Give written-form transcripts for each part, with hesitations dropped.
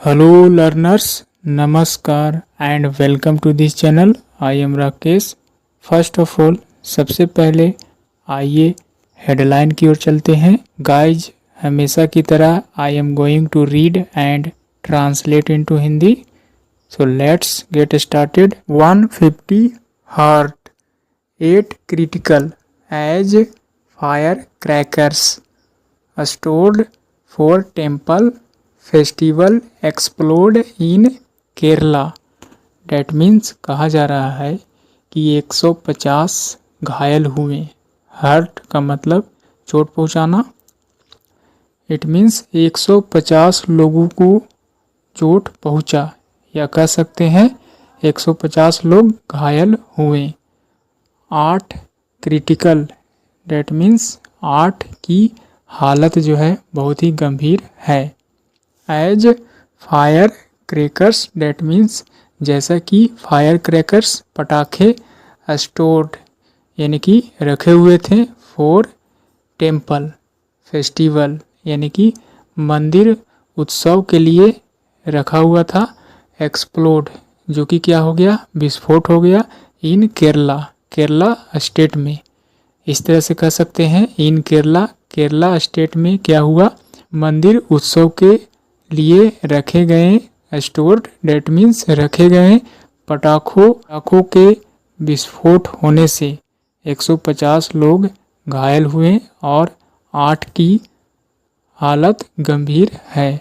Hello learners, नमस्कार and welcome to this channel. I am Rakesh. First of all सबसे पहले आइए हेडलाइन की ओर चलते हैं। गाइज, हमेशा की तरह I am going to read and translate into Hindi. So let's get started. 150 hurt, 8 critical as fire crackers stored for temple festival explode in Kerala. That means कहा जा रहा है कि 150 घायल हुए। हर्ट का मतलब चोट पहुंचाना। इट मीन्स 150 लोगों को चोट पहुंचा, या कह सकते हैं 150 लोग घायल हुए। 8 क्रिटिकल, डैट मीन्स 8 की हालत जो है बहुत ही गंभीर है। As fire crackers, that means जैसा कि फायर क्रैकर्स पटाखे स्टोर्ड यानी कि रखे हुए थे। फॉर टेम्पल फेस्टिवल यानी कि मंदिर उत्सव के लिए रखा हुआ था। एक्सप्लोड जो कि क्या हो गया, विस्फोट हो गया। इन केरला, केरला स्टेट में, इस तरह से कह सकते हैं इन केरला, केरला स्टेट में क्या हुआ, मंदिर उत्सव के लिए रखे गए स्टोर्ड, डेट मीन्स रखे गए पटाखों के विस्फोट होने से 150 लोग घायल हुए और 8 की हालत गंभीर है।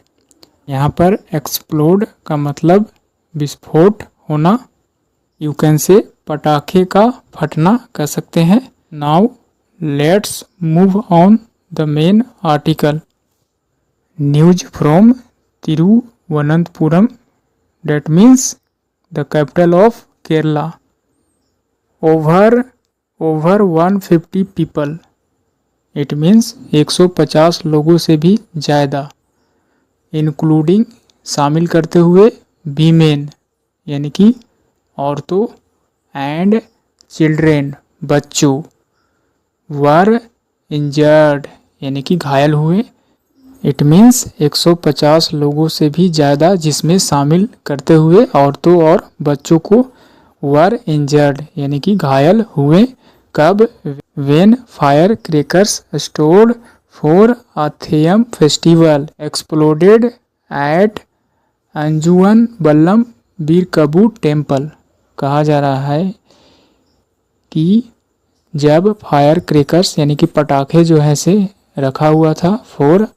यहाँ पर एक्सप्लोड का मतलब विस्फोट होना, यू कैन से पटाखे का फटना कह सकते हैं। Now let's move on the main article. News from Thiruvananthapuram, that means the capital of Kerala. Over 150 people, it means 150 लोगों से भी ज़्यादा, इंक्लूडिंग शामिल करते हुए वीमेन यानी कि औरतों एंड चिल्ड्रेन बच्चों, वर इंजर्ड यानी कि घायल हुए। इट मीन्स 150 लोगों से भी ज़्यादा जिसमें शामिल करते हुए औरतों और बच्चों को वर इंजर्ड यानी कि घायल हुए। कब? When fire crackers stored for a Theyyam festival exploded at Anjoottambalam Veerarkavu temple. कहा जा रहा है कि जब फायर क्रैकर्स यानी कि पटाखे जो है से रखा हुआ था फॉर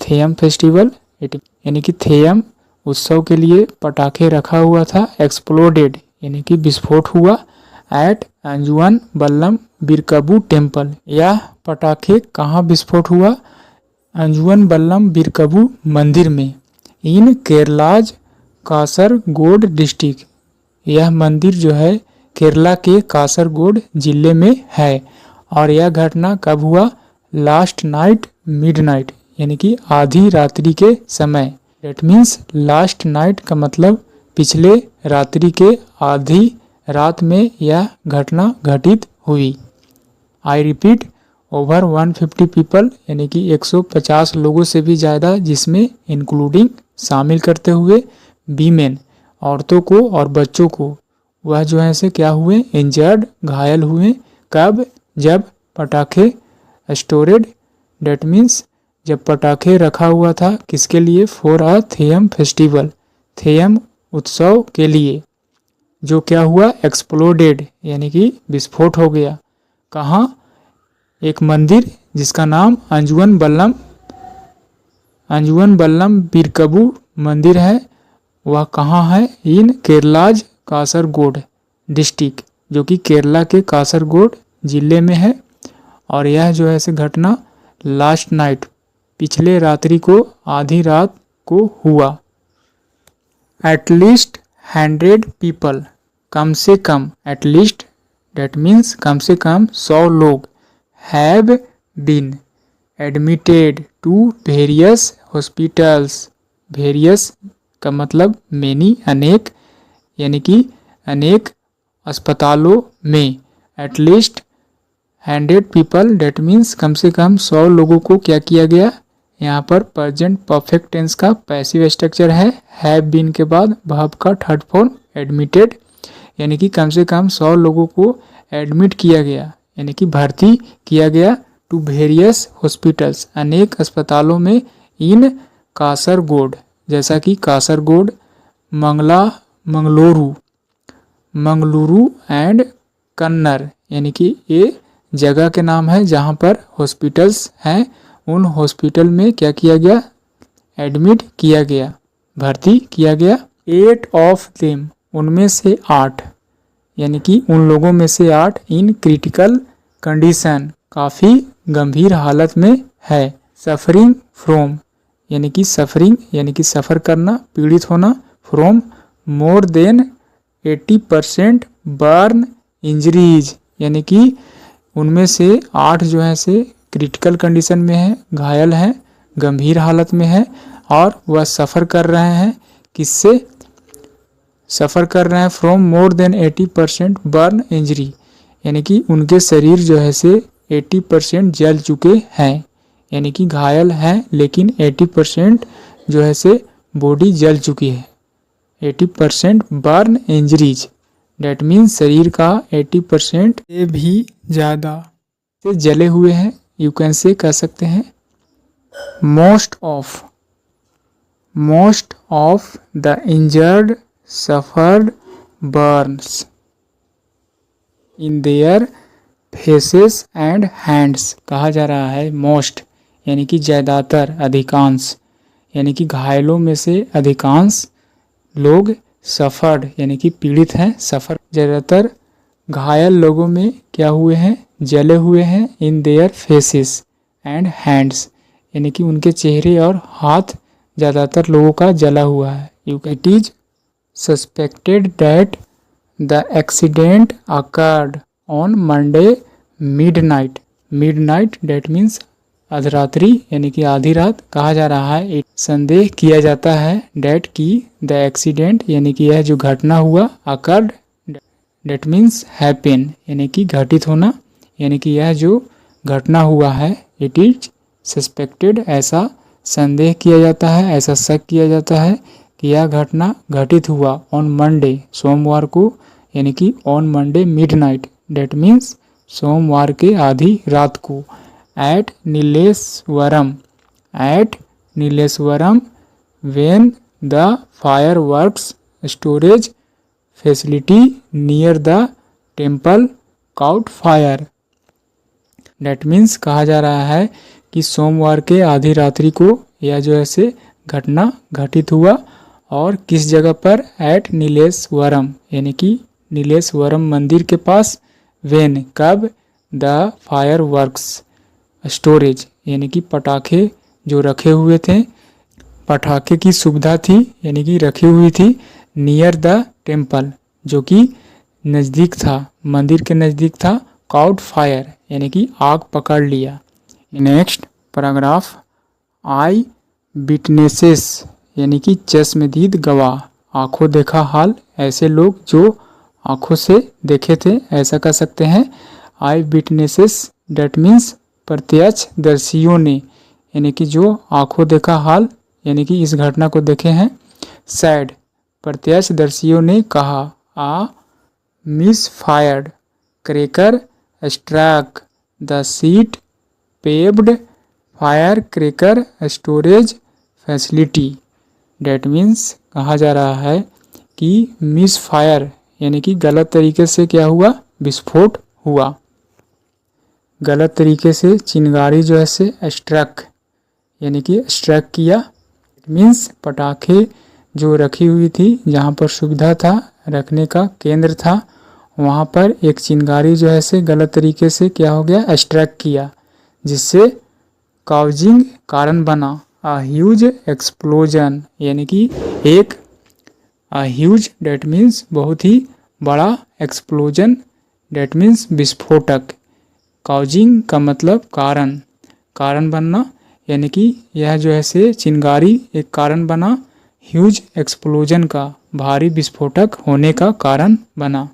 थेयम फेस्टिवल, यानी कि थेयम उत्सव के लिए पटाखे रखा हुआ था। एक्सप्लोडेड यानी कि विस्फोट हुआ। Eight Anjoottambalam Veerarkavu temple, यह पटाखे कहाँ विस्फोट हुआ? अंजुवन बल्लम बीरकबू मंदिर में। इन केरलाज कासरगोड डिस्ट्रिक्ट, यह मंदिर जो है केरला के कासरगोड जिले में है। और यह घटना कब हुआ? लास्ट नाइट मिडनाइट यानी कि आधी रात्रि के समय। डेट मीन्स लास्ट नाइट का मतलब पिछले रात्रि के आधी रात में यह घटना घटित हुई। आई रिपीट, ओवर 150 पीपल यानी कि 150 लोगों से भी ज़्यादा जिसमें इंक्लूडिंग शामिल करते हुए वीमेन औरतों को और बच्चों को, वह जो है से क्या हुए? इंजर्ड घायल हुए। कब? जब पटाखे स्टोरेड, डेट मीन्स जब पटाखे रखा हुआ था किसके लिए? For a Theyyam festival, Theyyam उत्सव के लिए, जो क्या हुआ? एक्सप्लोडेड यानी कि विस्फोट हो गया। कहाँ? एक मंदिर जिसका नाम अंजुवन बल्लम बीरकबू मंदिर है, वह कहाँ है? इन केरलाज कासरगोड डिस्ट्रिक्ट, जो कि केरला के कासरगोड जिले में है। और यह जो है से घटना लास्ट नाइट, पिछले रात्रि को, आधी रात को हुआ। एटलीस्ट 100 पीपल, कम से कम, एटलीस्ट डेट मीन्स कम से कम 100 लोग, have been admitted to various hospitals. Various का मतलब मेनी, अनेक, यानी कि अनेक अस्पतालों में। एटलीस्ट 100 पीपल, डेट मीन्स कम से कम 100 लोगों को क्या किया गया? यहाँ पर प्रेजेंट परफेक्ट टेंस का पैसिव स्ट्रक्चर है, हैव बीन के बाद वर्ब का थर्ड फॉर्म एडमिटेड, यानी कि कम से कम 100 लोगों को एडमिट किया गया, यानी कि भर्ती किया गया टू वेरियस हॉस्पिटल्स, अनेक अस्पतालों में, इन कासरगोड, जैसा कि कासरगोड, मंगलुरु एंड कन्नर, यानी कि ये जगह के नाम है जहाँ पर हॉस्पिटल्स हैं। उन हॉस्पिटल में क्या किया गया, एडमिट किया गया, भर्ती किया गया। 8 ऑफ देम, उनमें से 8, यानी कि उन लोगों में से 8 इन क्रिटिकल कंडीशन, काफ़ी गंभीर हालत में है। सफरिंग फ्रॉम, यानी कि सफरिंग यानी कि सफ़र करना, पीड़ित होना, from more than 80% burn injuries, यानी कि उनमें से 8 जो है से क्रिटिकल कंडीशन में है, घायल हैं, गंभीर हालत में है, और वह सफ़र कर रहे हैं, किससे सफ़र कर रहे हैं, from more than 80% burn injury, यानी कि उनके शरीर जो है से 80% जल चुके हैं, यानी कि घायल हैं लेकिन 80% जो है से बॉडी जल चुकी है। 80% बर्न इंजरीज, डेट मीन्स शरीर का 80% से भी ज़्यादा से जले हुए हैं, यू कैन से कह सकते हैं। Most of the injured suffered Burns in their faces and hands, कहा जा रहा है मोस्ट यानी कि ज़्यादातर, अधिकांश, यानी कि घायलों में से अधिकांश लोग सफर्ड यानी कि पीड़ित हैं, सफ़र, ज़्यादातर घायल लोगों में क्या हुए हैं, जले हुए हैं, in their faces and hands, यानी कि उनके चेहरे और हाथ ज़्यादातर लोगों का जला हुआ है। It is suspected that the accident occurred on Monday midnight, that means अर्धरात्रि यानी कि आधी रात, कहा जा रहा है, संदेह किया जाता है, डेट की द एक्सीडेंट यानी कि यह जो घटना हुआ, अकर्ड डेट मीन्स हैपन यानी कि घटित होना, यानी कि यह जो घटना हुआ है, इट इज सस्पेक्टेड, ऐसा संदेह किया जाता है, ऐसा शक किया जाता है कि यह घटना घटित हुआ, ऑन मंडे, सोमवार को, यानी कि on Monday midnight, that means सोमवार के आधी रात को, at Nileshwaram when the fireworks storage facility near the temple caught fire, that means कहा जा रहा है कि सोमवार के आधी रात्रि को यह जो है से घटना घटित हुआ, और किस जगह पर, एट नीलेश्वरम यानी कि नीलेश्वरम मंदिर के पास, वेन कब, द फायरवर्क्स स्टोरेज यानी कि पटाखे जो रखे हुए थे, पटाखे की सुविधा थी यानी कि रखी हुई थी, नियर द टेम्पल जो कि नज़दीक था, मंदिर के नज़दीक था, काउट फायर यानी कि आग पकड़ लिया। नेक्स्ट पैराग्राफ, आई विटनेसेस यानी कि चश्मदीद गवाह, आंखों देखा हाल, ऐसे लोग जो आंखों से देखे थे, ऐसा कह सकते हैं। आई विटनेसेस डेट मीन्स प्रत्यक्षदर्शियों ने, यानी कि जो आंखों देखा हाल यानी कि इस घटना को देखे हैं। सैड प्रत्यक्षदर्शियों ने कहा, a misfired cracker struck the seat paved fire cracker storage facility, that means कहा जा रहा है कि मिस फायर यानी कि गलत तरीके से क्या हुआ, विस्फोट हुआ, गलत तरीके से चिंगारी जो है से स्ट्रक यानी कि स्ट्रक किया, मीन्स पटाखे जो रखी हुई थी, जहाँ पर सुविधा था रखने का, केंद्र था, वहाँ पर एक चिंगारी जो है से गलत तरीके से क्या हो गया, स्ट्रक किया, जिससे काउजिंग कारण बना, अ ह्यूज एक्सप्लोजन यानी कि एक, अ ह्यूज डेट मीन्स बहुत ही बड़ा, एक्सप्लोजन डेट मीन्स विस्फोटक, काउजिंग का मतलब कारण, कारण बनना, यानी कि यह जो है से चिंगारी एक कारण बना, ह्यूज एक्सप्लोजन का भारी विस्फोटक होने का कारण बना।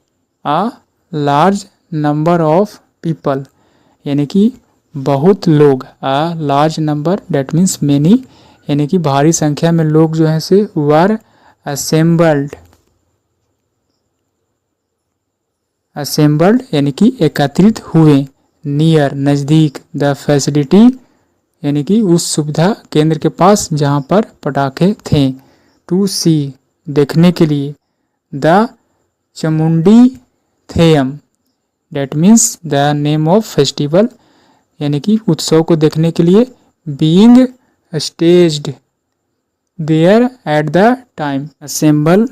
आ लार्ज नंबर ऑफ पीपल यानी कि बहुत लोग, a large number that means many, यानी कि भारी संख्या में लोग जो है से वर असेंबल्ड, असेंबल्ड यानी कि एकत्रित हुए, नियर नज़दीक, द फैसिलिटी यानी कि उस सुविधा केंद्र के पास जहाँ पर पटाखे थे, टू सी देखने के लिए, the Chamundi Theyyam that means the name of festival यानी कि उत्सव को देखने के लिए, being staged there at the time, assemble,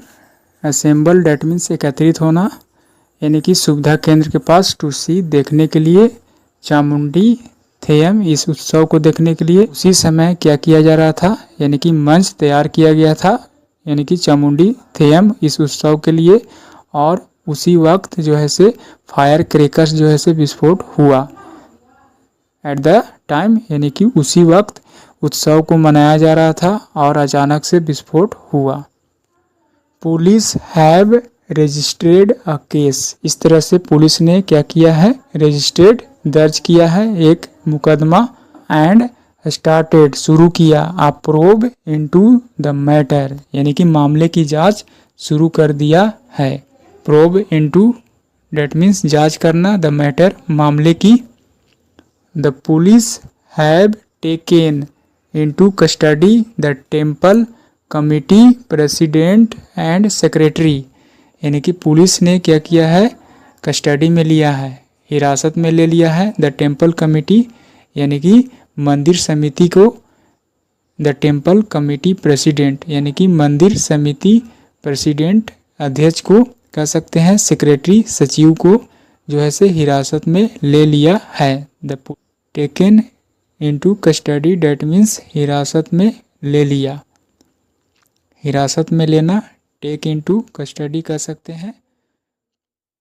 assemble that means एकत्रित होना यानी कि सुविधा केंद्र के पास, टू सी देखने के लिए, चामुंडी थेयम इस उत्सव को देखने के लिए। उसी समय क्या किया जा रहा था, यानी कि मंच तैयार किया गया था, यानी कि चामुंडी थेयम इस उत्सव के लिए, और उसी वक्त जो है से फायर क्रैकर्स जो है से विस्फोट हुआ, एट द टाइम यानी कि उसी वक्त उत्सव को मनाया जा रहा था और अचानक से विस्फोट हुआ। Police have registered a case, इस तरह से पुलिस ने क्या किया है, रजिस्टर्ड दर्ज किया है एक मुकदमा, एंड स्टार्टेड शुरू किया, अ प्रोब इनटू द मैटर यानी कि मामले की जांच शुरू कर दिया है, प्रोब इनटू डेट मीन्स जांच करना, द मैटर मामले की, the police have taken into custody the temple committee president and secretary, यानी कि पुलिस ने क्या किया है, कस्टडी में लिया है, हिरासत में ले लिया है, द टेम्पल कमिटी यानी कि मंदिर समिति को, द टेम्पल कमिटी प्रेसिडेंट यानी कि मंदिर समिति प्रेसिडेंट अध्यक्ष को कह सकते हैं, सेक्रेटरी सचिव को जो है से हिरासत में ले लिया है, the taken into custody that means हिरासत में ले लिया, हिरासत में लेना, टेक इनटू कस्टडी कह सकते हैं।